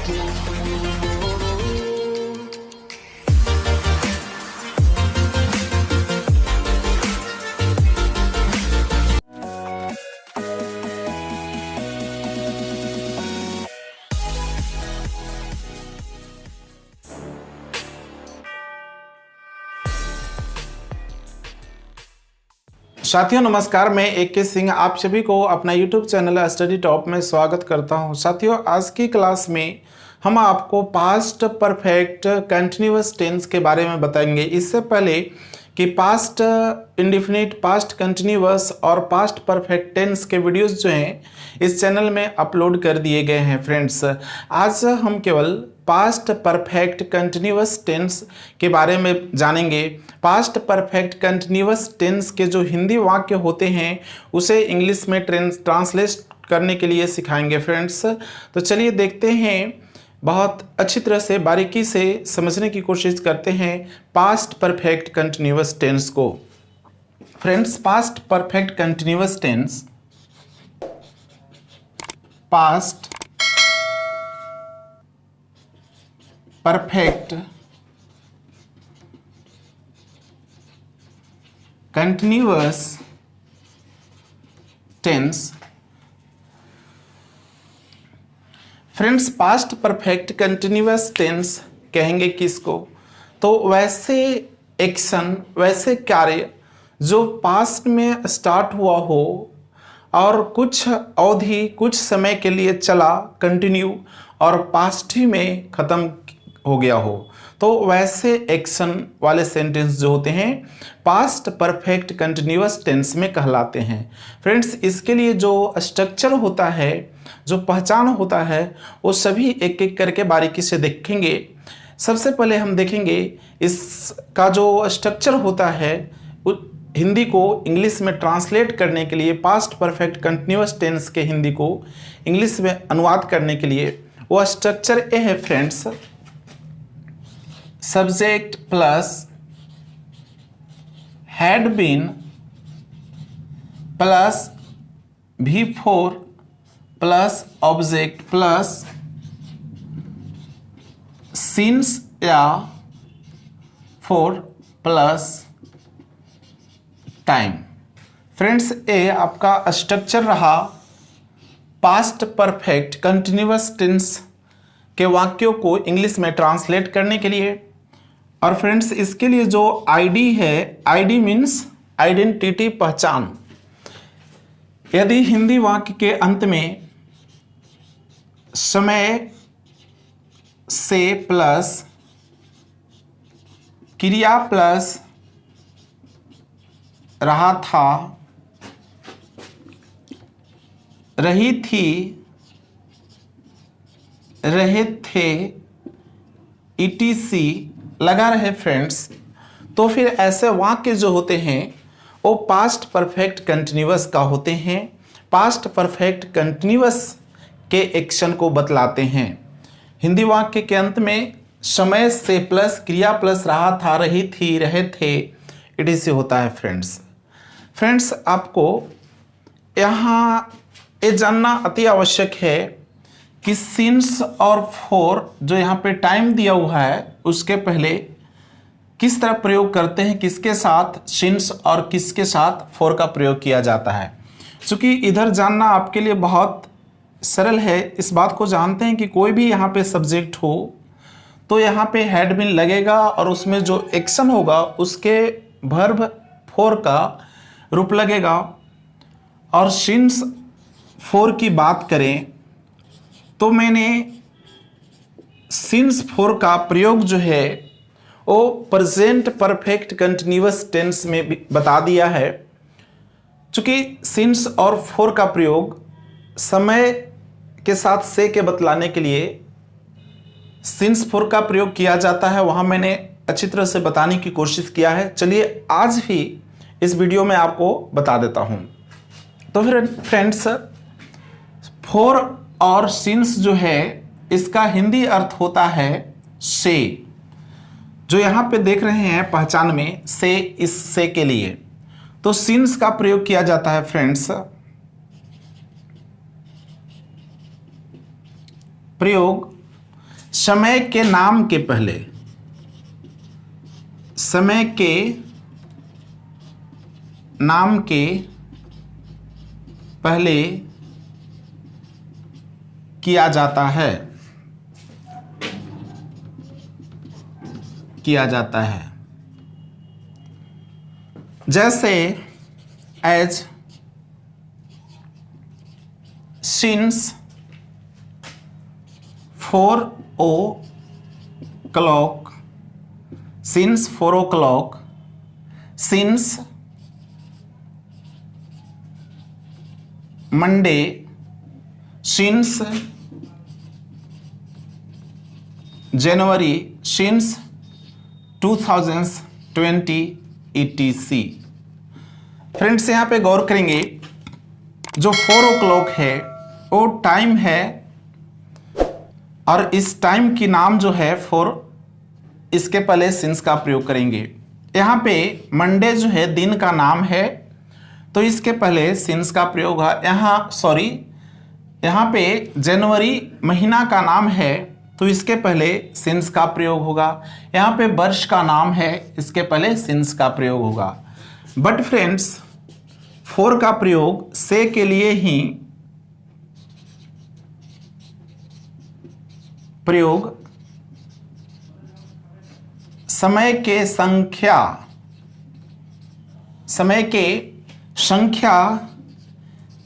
साथियों नमस्कार, मैं AK सिंह आप सभी को अपना YouTube चैनल स्टडी टॉप में स्वागत करता हूं। साथियों आज की क्लास में हम आपको पास्ट परफेक्ट कंटिन्यूअस टेंस के बारे में बताएंगे। इससे पहले कि पास्ट इंडेफिनिट, पास्ट कंटिन्यूअस और पास्ट परफेक्ट टेंस के वीडियोस जो हैं इस चैनल में अपलोड कर दिए गए हैं। फ्रेंड्स आज हम केवल पास्ट परफेक्ट कंटिन्यूअस टेंस के बारे में जानेंगे। पास्ट परफेक्ट कंटिन्यूअस टेंस के जो हिंदी वाक्य होते हैं उसे इंग्लिश में ट्रांसलेट करने के लिए सिखाएंगे। फ्रेंड्स तो चलिए देखते हैं, बहुत अच्छी तरह से बारीकी से समझने की कोशिश करते हैं पास्ट परफेक्ट कंटिन्यूअस टेंस को। Friends past perfect continuous tense, past perfect continuous tense. Friends past perfect continuous tense कहेंगे किसको? तो वैसे एक्शन, वैसे कार्य जो पास्ट में स्टार्ट हुआ हो और कुछ अवधि, कुछ समय के लिए चला, कंटिन्यू, और पास्ट ही में ख़त्म हो गया हो, तो वैसे एक्शन वाले सेंटेंस जो होते हैं पास्ट परफेक्ट कंटिन्यूअस टेंस में कहलाते हैं। फ्रेंड्स इसके लिए जो स्ट्रक्चर होता है, जो पहचान होता है, वो सभी एक एक करके बारीकी से देखेंगे। सबसे पहले हम देखेंगे इसका जो स्ट्रक्चर होता है हिंदी को इंग्लिश में ट्रांसलेट करने के लिए, पास्ट परफेक्ट कंटिन्यूअस टेंस के हिंदी को इंग्लिश में अनुवाद करने के लिए वो स्ट्रक्चर ये है। Friends subject plus had been plus V4 plus object plus since या फोर प्लस टाइम। फ्रेंड्स ये आपका स्ट्रक्चर रहा पास्ट परफेक्ट कंटिन्यूअस टेंस के वाक्यों को इंग्लिश में ट्रांसलेट करने के लिए। और फ्रेंड्स इसके लिए जो आईडी है, आईडी मीन्स आइडेंटिटी, पहचान। यदि हिंदी वाक्य के अंत में समय से प्लस क्रिया प्लस रहा था, रही थी, रहे थे, ETC लगा रहे फ्रेंड्स, तो फिर ऐसे वाक्य जो होते हैं वो पास्ट परफेक्ट कंटिन्यूअस का होते हैं। पास्ट परफेक्ट कंटिन्यूअस के एक्शन को बतलाते हैं। हिंदी वाक्य के अंत में समय से प्लस क्रिया प्लस रहा था, रही थी, रहे थे, ETC होता है। फ्रेंड्स आपको यहाँ ये जानना अति आवश्यक है कि सिंस और फोर जो यहाँ पे टाइम दिया हुआ है उसके पहले किस तरह प्रयोग करते हैं, किसके साथ सिंस और किसके साथ फोर का प्रयोग किया जाता है। क्योंकि इधर जानना आपके लिए बहुत सरल है। इस बात को जानते हैं कि कोई भी यहाँ पे सब्जेक्ट हो तो यहाँ पे हैड बीन लगेगा और उसमें जो एक्शन होगा उसके वर्ब फोर का रूप लगेगा। और सिंस फोर की बात करें तो मैंने सिंस फोर का प्रयोग जो है वो प्रेजेंट परफेक्ट कंटिन्यूअस टेंस में भी बता दिया है। चूँकि सिंस और फोर का प्रयोग समय के साथ से के बतलाने के लिए सिंस फोर का प्रयोग किया जाता है, वहाँ मैंने अच्छी तरह से बताने की कोशिश किया है। चलिए आज भी इस वीडियो में आपको बता देता हूँ। तो फिर फ्रेंड्स फोर और सिंस जो है इसका हिंदी अर्थ होता है से। जो यहाँ पे देख रहे हैं पहचान में से, इस से के लिए तो सिंस का प्रयोग किया जाता है। फ्रेंड्स प्रयोग समय के नाम के पहले, समय के नाम के पहले किया जाता है, जैसे as, since, 4 o'clock, since 4 o'clock, since Monday, since January, since 2020 etc. Friends यहाँ पे गौर करेंगे, जो 4 o'clock है वो टाइम है और इस टाइम की नाम जो है 4, इसके पहले सिंस का प्रयोग करेंगे। यहाँ पे मंडे जो है दिन का नाम है तो इसके पहले सिंस का प्रयोग है। यहाँ पे जनवरी महीना का नाम है तो इसके पहले सिंस का प्रयोग होगा। यहाँ पे वर्ष का नाम है, इसके पहले सिंस का प्रयोग होगा। बट फ्रेंड्स 4 का प्रयोग से के लिए ही प्रयोग समय के संख्या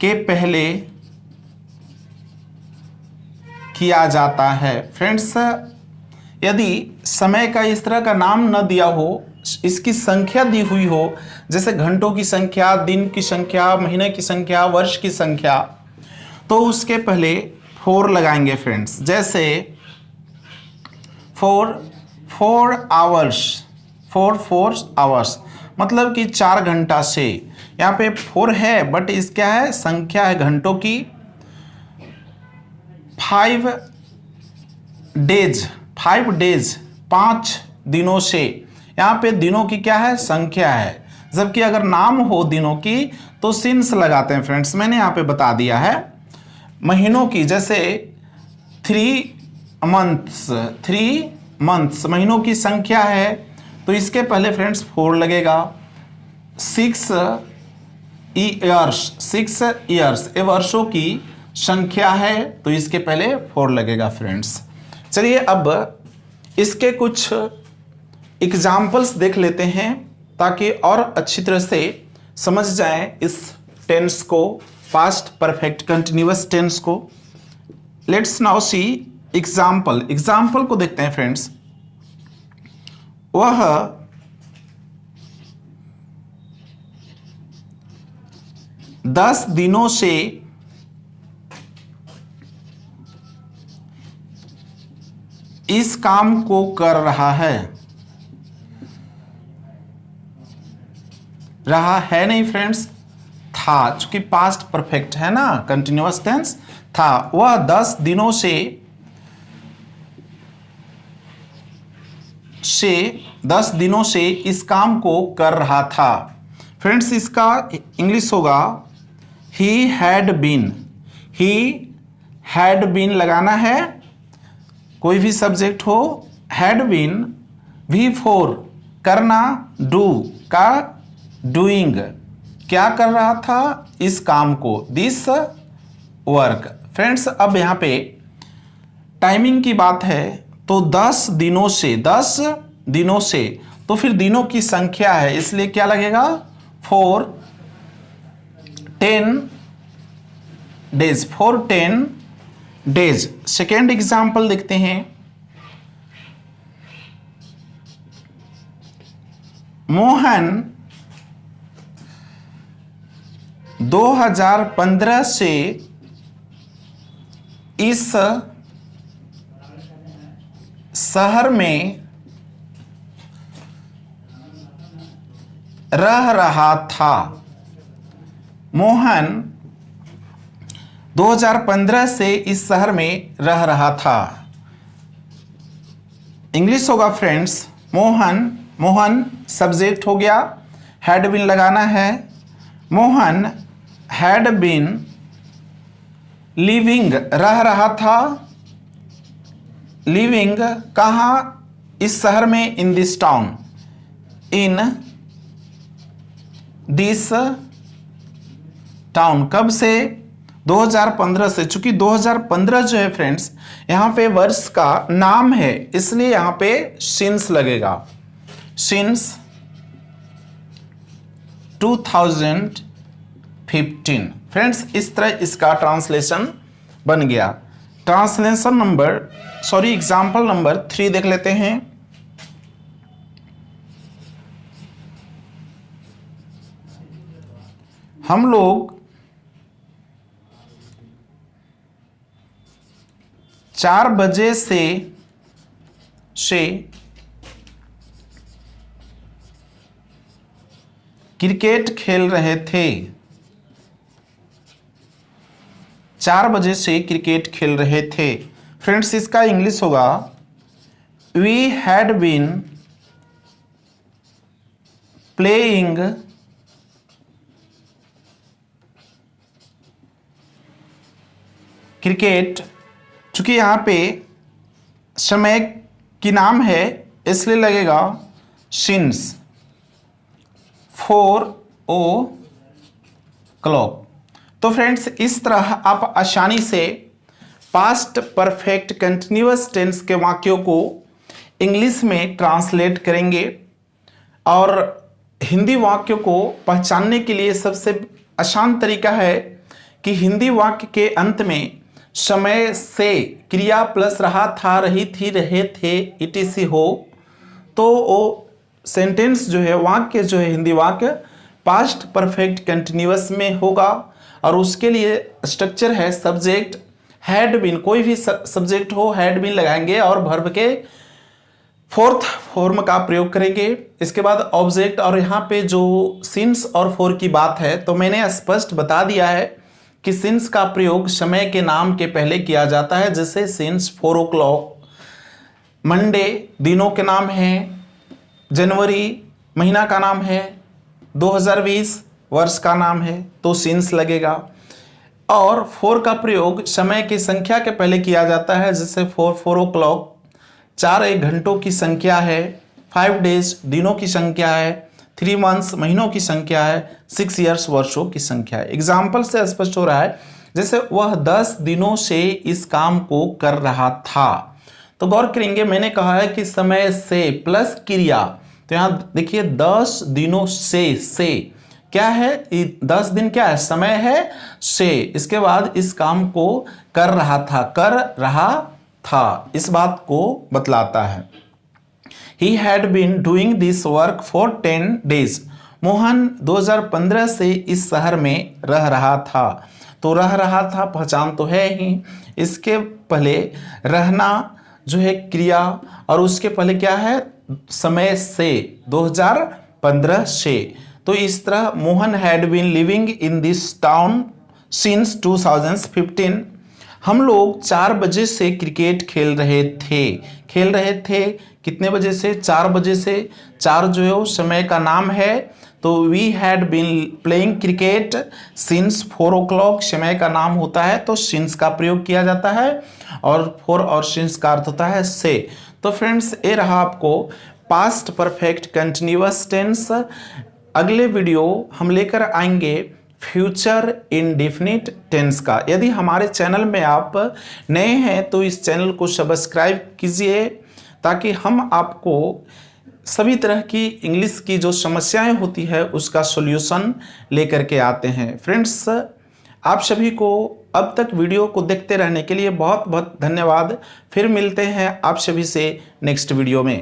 के पहले किया जाता है। फ्रेंड्स यदि समय का इस तरह का नाम न दिया हो, इसकी संख्या दी हुई हो, जैसे घंटों की संख्या, दिन की संख्या, महीने की संख्या, वर्ष की संख्या, तो उसके पहले 4 लगाएंगे फ्रेंड्स। जैसे 4 आवर्स मतलब कि 4 घंटा से। यहाँ पे 4 है बट इस क्या है, संख्या है घंटों की। 5 डेज 5 दिनों से। यहाँ पे दिनों की क्या है, संख्या है, जबकि अगर नाम हो दिनों की तो सिंस लगाते हैं फ्रेंड्स। मैंने यहाँ पे बता दिया है। महीनों की जैसे 3 मंथ्स महीनों की संख्या है तो इसके पहले फ्रेंड्स 4 लगेगा। 6 ईयर्स ये वर्षों की संख्या है तो इसके पहले 4 लगेगा फ्रेंड्स। चलिए अब इसके कुछ एग्जाम्पल्स देख लेते हैं ताकि और अच्छी तरह से समझ जाएं इस टेंस को, पास्ट परफेक्ट कंटिन्यूअस टेंस को। लेट्स नाउ सी एग्जाम्पल को देखते हैं फ्रेंड्स। वह 10 दिनों से इस काम को कर रहा है नहीं फ्रेंड्स, था, चूंकि पास्ट परफेक्ट है ना, कंटिन्यूअस टेंस था। वह 10 दिनों से 10 दिनों से इस काम को कर रहा था। फ्रेंड्स इसका इंग्लिश होगा he had been लगाना है, कोई भी सब्जेक्ट हो। had been V4 करना, do का doing, क्या कर रहा था, इस काम को, दिस वर्क। फ्रेंड्स अब यहाँ पे टाइमिंग की बात है तो 10 दिनों से तो फिर दिनों की संख्या है इसलिए क्या लगेगा, 4 10 डेज। सेकेंड एग्जाम्पल देखते हैं। मोहन 2015 से इस शहर में रह रहा था। मोहन 2015 से इस शहर में रह रहा था। इंग्लिश होगा फ्रेंड्स मोहन सब्जेक्ट हो गया, हैड बीन लगाना है। मोहन हैड बीन लिविंग रह रहा था लिविंग कहाँ, इस शहर में, इन this town, in this town. कब से? 2015 से। चूंकि 2015 जो है फ्रेंड्स यहाँ पे वर्ष का नाम है, इसलिए यहाँ पे सिंस लगेगा, सिंस 2015। फ्रेंड्स इस तरह इसका ट्रांसलेशन बन गया। ट्रांसलेशन एग्जाम्पल नंबर 3 देख लेते हैं। हम लोग 4 बजे से क्रिकेट खेल रहे थे। 4 बजे से क्रिकेट खेल रहे थे। फ्रेंड्स इसका इंग्लिश होगा we had been playing cricket. चूंकि यहाँ पे समय की नाम है इसलिए लगेगा सिंस 4 o'clock। तो फ्रेंड्स इस तरह आप आसानी से पास्ट परफेक्ट कंटिन्यूअस टेंस के वाक्यों को इंग्लिश में ट्रांसलेट करेंगे। और हिंदी वाक्यों को पहचानने के लिए सबसे आसान तरीका है कि हिंदी वाक्य के अंत में समय से क्रिया प्लस रहा, था, रही थी, रहे थे, etc हो तो वो सेंटेंस जो है, वाक्य जो है, हिंदी वाक्य पास्ट परफेक्ट कंटिन्यूअस में होगा। और उसके लिए स्ट्रक्चर है सब्जेक्ट हैड बीन, कोई भी सब्जेक्ट हो हैड बीन लगाएंगे और वर्ब के फोर्थ फॉर्म का प्रयोग करेंगे। इसके बाद ऑब्जेक्ट, और यहाँ पे जो सिंस और फॉर की बात है तो मैंने स्पष्ट बता दिया है कि सिंस का प्रयोग समय के नाम के पहले किया जाता है, जैसे सिंस 4 o'clock। मंडे दिनों के नाम है, जनवरी महीना का नाम है, 2020 वर्ष का नाम है तो सिंस लगेगा। और 4 का प्रयोग समय की संख्या के पहले किया जाता है, जैसे 4 o'clock 4 एक घंटों की संख्या है, 5 days दिनों की संख्या है, 3 months महीनों की संख्या है, 6 years वर्षों की संख्या है। एग्जाम्पल से स्पष्ट हो रहा है, जैसे वह 10 दिनों से इस काम को कर रहा था। तो गौर करेंगे, मैंने कहा है कि समय से प्लस क्रिया, तो यहाँ देखिए 10 दिनों से क्या है, 10 दिन क्या है, समय है से, इसके बाद इस काम को कर रहा था, इस बात को बतलाता है। He had been doing this work for 10 days। Mohan 2015 से इस शहर में रह रहा था। तो रह रहा था पहचान तो है ही, इसके पहले रहना जो है क्रिया, और उसके पहले क्या है, समय से, 2015 से। तो इस तरह Mohan had been living in this town since 2015। हम लोग 4 बजे से क्रिकेट खेल रहे थे। कितने बजे से? 4 बजे से। 4 जो है वो समय का नाम है, तो we had been playing cricket since 4 o'clock समय का नाम होता है तो सिंस का प्रयोग किया जाता है, और 4 और सिंस का अर्थ होता है से। तो फ्रेंड्स ये रहा आपको पास्ट परफेक्ट कंटिन्यूअस टेंस। अगले वीडियो हम लेकर आएंगे फ्यूचर इंडेफिनिट टेंस का। यदि हमारे चैनल में आप नए हैं तो इस चैनल को सब्सक्राइब कीजिए, ताकि हम आपको सभी तरह की इंग्लिश की जो समस्याएं होती है उसका सॉल्यूशन लेकर के आते हैं। फ्रेंड्स आप सभी को अब तक वीडियो को देखते रहने के लिए बहुत बहुत धन्यवाद। फिर मिलते हैं आप सभी से नेक्स्ट वीडियो में।